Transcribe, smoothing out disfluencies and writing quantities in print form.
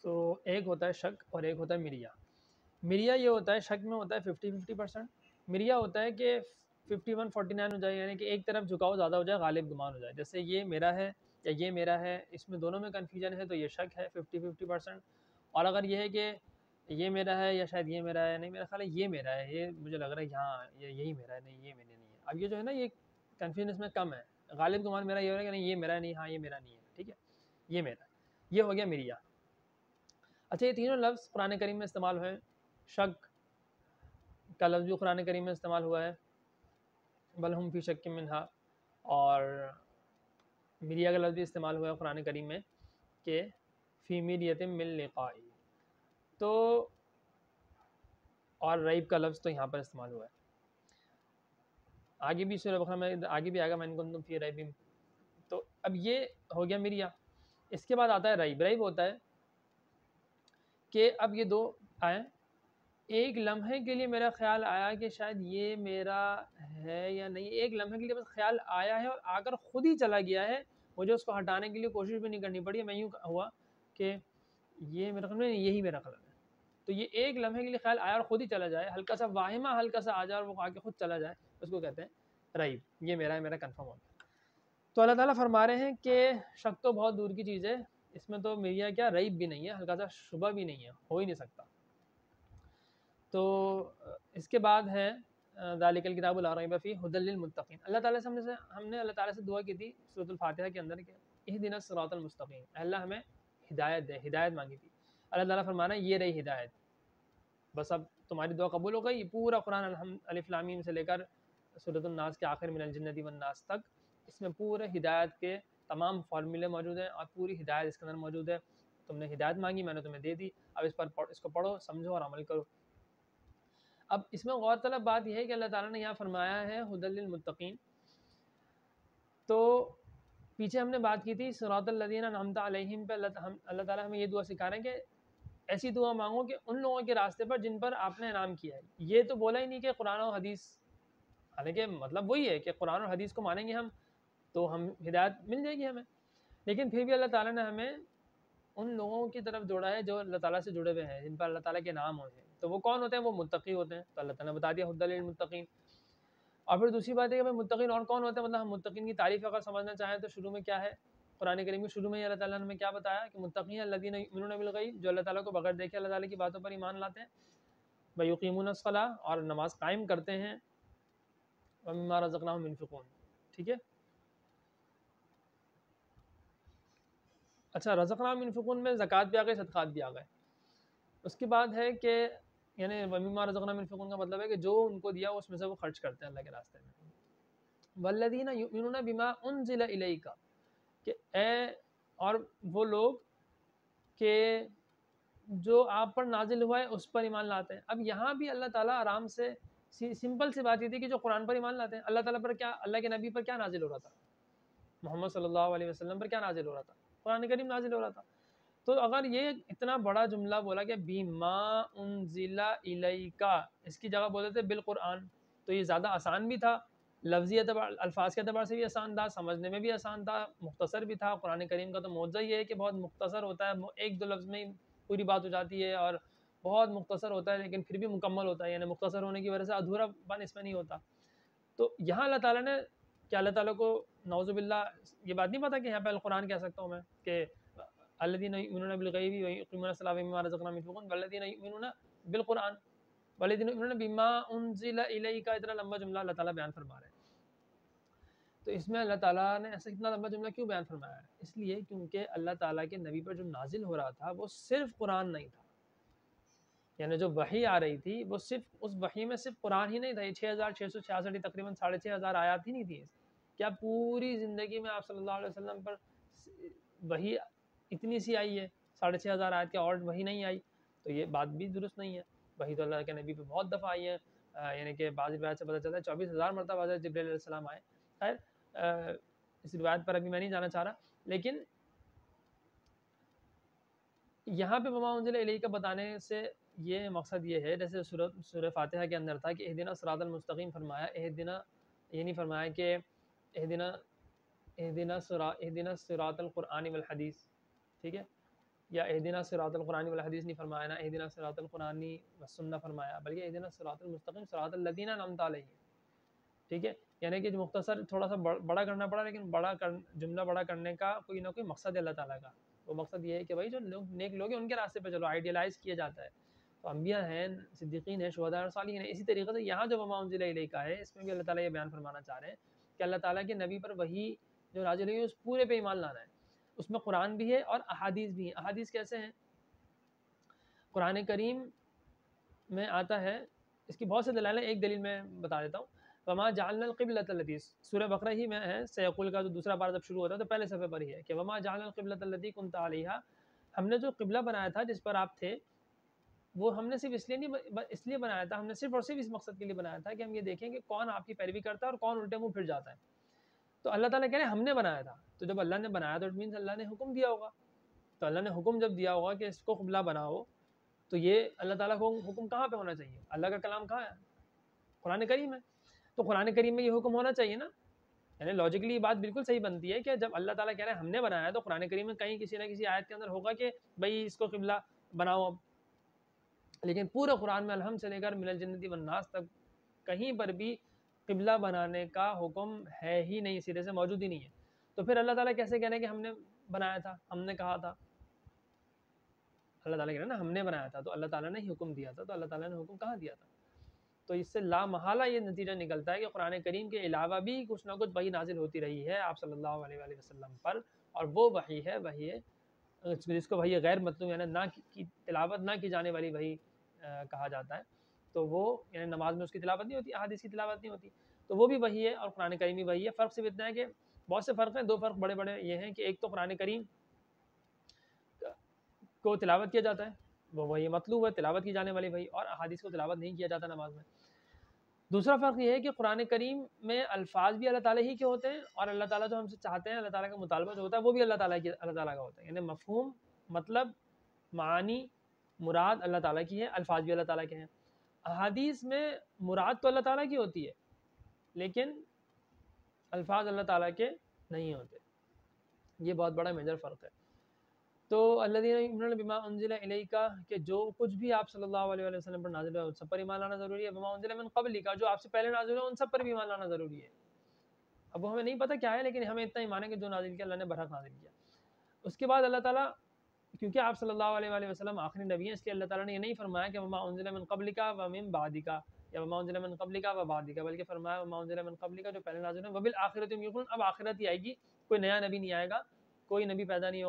تو ایک ہوتا ہے شک اور ایک ہوتا ہے مریا. مریا یہ ہوتا ہے، شک میں ہوتا ہے 50-50%. مریا ہوتا ہے کہ 51-49 ہو جائے، یعنی کہ ایک طرف جھکاؤ زیادہ ہو جائے، غالب گمان ہو جائے. جیسے یہ میرا ہے یا یہ میرا ہے، اس میں دونوں میں کنفیوژن ہے تو یہ شک ہے 50-50%. اور اگر یہ ہے کہ یہ میرا ہے یا شاید یہ میرا ہے، نہیں میرا خیال ہے یہ میرا ہے، یہ مجھے لگ رہا ہے ہاں یہی میرا ہے، نہیں یہ میرا نہیں ہے. اب یہ جو ہے نا یہ کنفیوژن اس میں کم ہے. غالب گمان میرا یہ ہو رہا ہے کہ نہیں یہ میرا ہے، نہیں ہاں یہ میرا نہیں ہے. ٹھیک ہے، یہ میرا ہے. یہ ہو گیا مریا. اچھا، یہ تینوں لفظ قرآن کریم میں استعمال ہوئے. شک کا لفظ جو قرآن کریم میں استعمال ہوا ہے، بل ہم فی شک منہا، اور مریا کا لفظ بھی استعمال ہوا ہے قرآن کریم میں کہ فی مریۃ من لقائی. تو اور ریب کا لفظ تو یہاں پر استعمال ہوا ہے. آگے بھی سورہ بقرہ میں آگے بھی آئے گا من کنتم فی ریب. تو اب یہ ہو گیا مریا. اس کے بعد آتا ہے ریب. ریب ہوتا ہے کہ اب یہ دو آئیں، ایک لمحے کے لیے میرا خیال آیا کہ شاید یہ میرا ہے یا نہیں، ایک لمحے کے لیے بس خیال آیا ہے اور آ کر خود ہی چلا گیا ہے، مجھے اس کو ہٹانے کے لیے کوشش بھی نہیں کرنی پڑی. میں یوں ہوا کہ یہ میرا قلم ہے، یہی میرا قلم ہے. تو یہ ایک لمحے کے لیے خیال آیا اور خود ہی چلا جائے، ہلکا سا واہمہ ہلکا سا آ جائے اور وہ آ کے خود چلا جائے، اس کو کہتے ہیں ریب. یہ میرا ہے، میرا کنفرم ہو گیا. تو اللہ تعالیٰ فرما رہے ہیں کہ شک تو بہت دور کی چیز ہے، اس میں تو مریا کیا ریب بھی نہیں ہے، ہلکا سا شبہ بھی نہیں ہے، ہو ہی نہیں سکتا. تو اس کے بعد ہے ذالک الکتاب لا ریب فیہ ھدی للمتقین. اللہ تعالیٰ سے ہم نے اللہ تعالیٰ سے دعا کی تھی سورۃ الفاتحہ کے اندر کہ اہدنا الصراط المستقیم، اللہ ہمیں ہدایت دے، ہدایت مانگی تھی. اللہ تعالیٰ فرمانا یہ رہی ہدایت، بس اب تمہاری دعا قبول ہو گئی. پورا قرآن الف لام میم سے لے کر سورۃ الناس کے آخر من الجنۃ والناس تک، اس میں پورے ہدایت کے تمام فارمولے موجود ہیں اور پوری ہدایت اس کے اندر موجود ہے. تم نے ہدایت مانگی، میں نے تمہیں دے دی، اب اس کو پڑھو، سمجھو اور عمل کرو. اب اس میں غور طلب بات یہ ہے کہ اللہ تعالیٰ نے یہاں فرمایا ہے ھدی للمتقین. تو پیچھے ہم نے بات کی تھی صراط الذین انعمت علیہم پہ. اللہ تعالیٰ ہمیں یہ دعا سکھا رہے ہیں کہ ایسی دعا مانگو کہ ان لوگوں کے راستے پر جن پر آپ نے انعام کیا ہے. یہ تو بولا ہی نہیں کہ قرآن و حدیث، حالانکہ مطلب وہی ہے کہ قرآن اور حدیث کو مانیں گے ہم تو ہم ہدایت مل جائے گی ہمیں، لیکن پھر بھی اللہ تعالیٰ نے ہمیں ان لوگوں کی طرف جوڑا ہے جو اللہ تعالیٰ سے جڑے ہوئے ہیں، جن پر اللہ تعالیٰ کے نام ہوتے ہیں. تو وہ کون ہوتے ہیں؟ وہ متقی ہوتے ہیں. تو اللہ تعالیٰ نے بتا دیا ھدی للمتقین. اور پھر دوسری بات ہے کہ متقین اور کون ہوتے ہیں، مطلب ہم متقین کی تعریف اگر سمجھنا چاہیں تو شروع میں کیا ہے، قرآن کریم کے شروع میں اللہ تعالیٰ نے ہمیں کیا بتایا کہ متقین الذین یؤمنون بالغیب، جو اللہ تعالیٰ کو بغیر دیکھے اللہ تعالیٰ کی باتوں پر ایمان لاتے ہیں، ویقیمون الصلاۃ، اور نماز قائم کرتے ہیں، ومما رزقناہم ينفقون. ٹھیک ہے. اچھا، رزقناہم ينفقون میں زکوٰۃ بھی آ گئی، صدقات بھی آ گئے. اس کے بعد ہے کہ یعنی ومما رزقناہم ينفقون کا مطلب ہے کہ جو ان کو دیا اس میں سے وہ خرچ کرتے ہیں اللہ کے راستے میں. والذین یؤمنون بما انزل الیک، کہ اے اور وہ لوگ کہ جو آپ پر نازل ہوا ہے اس پر ایمان لاتے ہیں. اب یہاں بھی اللہ تعالیٰ آرام سے سمپل سی بات یہ تھی کہ جو قرآن پر ایمان لاتے ہیں، اللہ تعالیٰ پر کیا، اللہ کے نبی پر کیا نازل ہو رہا تھا، محمد صلی اللہ علیہ وسلم پر کیا نازل ہو رہا تھا، قرآن کریم نازل ہو رہا تھا. تو اگر یہ اتنا بڑا جملہ بولا کہ بما انزل الیک، اس کی جگہ بولتے تھے بالقرآن، تو یہ زیادہ آسان بھی تھا، لفظی اعتبار الفاظ کے اعتبار سے بھی آسان تھا، سمجھنے میں بھی آسان تھا، مختصر بھی تھا. قرآن کریم کا تو معجزہ یہ ہے کہ بہت مختصر ہوتا ہے، ایک دو لفظ میں پوری بات ہو جاتی ہے، اور بہت مختصر ہوتا ہے لیکن پھر بھی مکمل ہوتا ہے، یعنی مختصر ہونے کی وجہ سے ادھورا پن اس میں نہیں ہوتا. تو یہاں اللہ تعالیٰ نے کہ اللہ تعالیٰ کو نعوذ باللہ یہ بات نہیں پتا کہ یہاں پہ القرآن کہہ سکتا ہوں میں کہ الذین یؤمنون بالغیب ویقیمون الصلاۃ ومما رزقناہم ينفقون والذین یؤمنون بالقرآن والذین یؤمنون بما انزل الیک، اتنا لمبا جملہ اللہ تعالیٰ بیان فرما رہے ہیں. تو اس میں اللہ تعالیٰ نے ایسا اتنا لمبا جملہ کیوں بیان فرمایا ہے؟ اس لیے کیونکہ اللہ تعالیٰ کے نبی پر جو نازل ہو رہا تھا وہ صرف قرآن نہیں تھا، یعنی جو وحی آ رہی تھی وہ صرف اس وحی میں صرف قرآن ہی نہیں تھا. یہ 6666 تقریباً 6500 آیات ہی نہیں تھی. کیا پوری زندگی میں آپ صلی اللہ علیہ وسلم پر وحی اتنی سی آئی ہے 6500 آیت کے اور وحی نہیں آئی؟ تو یہ بات بھی درست نہیں ہے. وحی تو اللہ کے نبی پہ بہت دفعہ آئی ہے، یعنی کہ بعض روایت سے پتہ چلتا ہے 24,000 مرتبہ حضرت جبرائیل علیہ السلام آئے. خیر اس روایت پر ابھی میں نہیں جانا چاہ رہا، لیکن یہاں پہ وما انزل الیک بتانے سے یہ مقصد یہ ہے، جیسے سورہ فاتحہ کے اندر تھا کہ اہدنا الصراط المستقیم فرمایا، اہدنا یہ نہیں فرمایا کہ اہدنا الصراط القرآن والحدیث. ٹھیک ہے، یا اہدنا صراط القرآن والحدیث نہیں فرمایا، نہ اہدنا صراط القرآن والسنہ فرمایا، بلکہ اہدنا صراط المستقیم صراط الذین انعمت علیہم. ٹھیک ہے، یعنی کہ جو مختصر تھوڑا سا بڑا کرنا پڑا، لیکن جملہ بڑا کرنے کا کوئی نہ کوئی مقصد ہے اللہ تعالیٰ کا. وہ مقصد یہ ہے کہ بھائی جو لوگ نیک لوگ ہیں ان کے راستے پہ چلو، آئیڈیلائز کیا جاتا ہے. تو انبیاء ہیں، صدیقین ہیں، شہداء اور صالحین ہیں. اسی طریقے سے یہاں جو وما انزل الیک ہے، اس میں بھی اللہ تعالیٰ یہ بیان فرمانا چاہ رہے ہیں کہ اللہ تعالیٰ کے نبی پر وحی جو نازل ہوئی ہے اس پورے پہ ایمان لانا ہے. اس میں قرآن بھی ہے اور احادیث بھی ہیں. احادیث کیسے ہیں؟ قرآن کریم میں آتا ہے، اس کی بہت سے دلائل ہیں، ایک دلیل میں بتا دیتا ہوں. وما جعلنا القبلۃ التي، سورہ بقرہ ہی میں ہے، سیقول کا جو دوسرا بار جب شروع ہوتا ہے تو پہلے صفحے پر ہی ہے کہ وما جعلنا القبلۃ التي كنت عليها، ہم نے جو قبلہ بنایا تھا جس پر آپ تھے، وہ ہم نے صرف اس لیے بنایا تھا، ہم نے صرف اور صرف اس مقصد کے لیے بنایا تھا کہ ہم یہ دیکھیں کہ کون آپ کی پیروی کرتا ہے اور کون الٹے منہ پھر جاتا ہے. تو اللہ تعالیٰ کہہ رہے ہیں ہم نے بنایا تھا. تو جب اللہ نے بنایا تو اٹ مینس اللہ نے حکم دیا ہوگا. تو اللہ نے حکم جب دیا ہوگا کہ اس کو قبلہ بناؤ، تو یہ اللہ تعالیٰ کو حکم کہاں پہ ہونا چاہیے؟ اللہ کا کلام کہاں ہے؟ قرآن کریم ہے. تو قرآن کریم میں یہ حکم ہونا چاہیے نا. یعنی لاجیکلی یہ بات بالکل صحیح بنتی ہے کہ جب اللہ تعالیٰ کہہ رہے ہیں ہم نے بنایا ہے، تو قرآن کریم میں کہیں کسی نہ کسی آیت کے اندر ہوگا کہ بھائی اس کو قبلہ بناؤ اب. لیکن پورے قرآن میں الحمد سے لے کر من الجنت والناس تک کہیں پر بھی قبلہ بنانے کا حکم ہے ہی نہیں، سرے سے موجود ہی نہیں ہے. تو پھر اللہ تعالیٰ کیسے کہہ رہے ہیں کہ ہم نے بنایا تھا، ہم نے کہا تھا؟ اللہ تعالیٰ کہہ رہے ہیں نا ہم نے بنایا تھا، تو اللہ تعالیٰ نے ہی حکم دیا تھا. تو اللہ تعالیٰ نے حکم کہاں دیا تھا؟ تو اس سے لا محالہ یہ نتیجہ نکلتا ہے کہ قرآن کریم کے علاوہ بھی کچھ نہ کچھ وحی نازل ہوتی رہی ہے آپ صلی اللہ علیہ وآلہ وسلم پر، اور وہ وحی ہے جس کو وحی غیر مطلوب یعنی نہ کی تلاوت نہ کی جانے والی وحی کہا جاتا ہے. تو وہ یعنی نماز میں اس کی تلاوت نہیں ہوتی، احادیث کی تلاوت نہیں ہوتی، تو وہ بھی وحی ہے اور قرآن کریم بھی وحی ہے. فرق صرف اتنا ہے کہ بہت سے فرق ہیں، دو فرق بڑے بڑے یہ ہیں کہ ایک تو قرآن کریم کو تلاوت کیا جاتا ہے، وہ وحی مطلوب ہے، تلاوت کی جانے والی وحی، اور احادیث کو تلاوت نہیں کیا جاتا نماز میں. دوسرا فرق یہ ہے کہ قرآن کریم میں الفاظ بھی اللہ تعالیٰ ہی کے ہوتے ہیں، اور اللہ تعالیٰ جو ہم سے چاہتے ہیں، اللہ تعالیٰ کا مطالبہ جو ہوتا ہے وہ بھی اللہ تعالیٰ کا ہوتا ہے. یعنی مفہوم، مطلب، معانی، مراد اللہ تعالیٰ کی ہے، الفاظ بھی اللہ تعالیٰ کے ہیں. احادیث میں مراد تو اللہ تعالیٰ کی ہوتی ہے لیکن الفاظ اللہ تعالیٰ کے نہیں ہوتے. یہ بہت بڑا میجر فرق ہے. تو الذین یؤمنون بما انزل الیک، کہ جو کچھ بھی آپ صلی اللہ علیہ وسلم پر نازل ہے ان سب پر ایمان لانا ضروری ہے. بما انزل من قبلک، جو آپ سے پہلے نازل ہے ان سب پر بھی ایمان لانا ضروری ہے. اب وہ ہمیں نہیں پتہ کیا ہے، لیکن ہمیں اتنا ایمان ہے کہ جو نازل کیا اللہ نے برحق نازل کیا. اس کے بعد اللہ تعالیٰ، کیونکہ آپ صلی اللہ علیہ وآلہ وسلم آخری نبی ہیں، اس لیے اللہ تعالیٰ نے یہ نہیں فرمایا کہ وما انزل من قبلک ومن بعدک، یا وما انزل من قبلک وبعدک، بلکہ فرمایا وما انزل من قبلک جو پہلے نازل ہے، وبالآخرۃ هم یوقنون. اب آخرت ہی آئے گی، کوئی نیا نبی نہیں آئے گا، کوئی نبی پیدا نہیں ہوگا.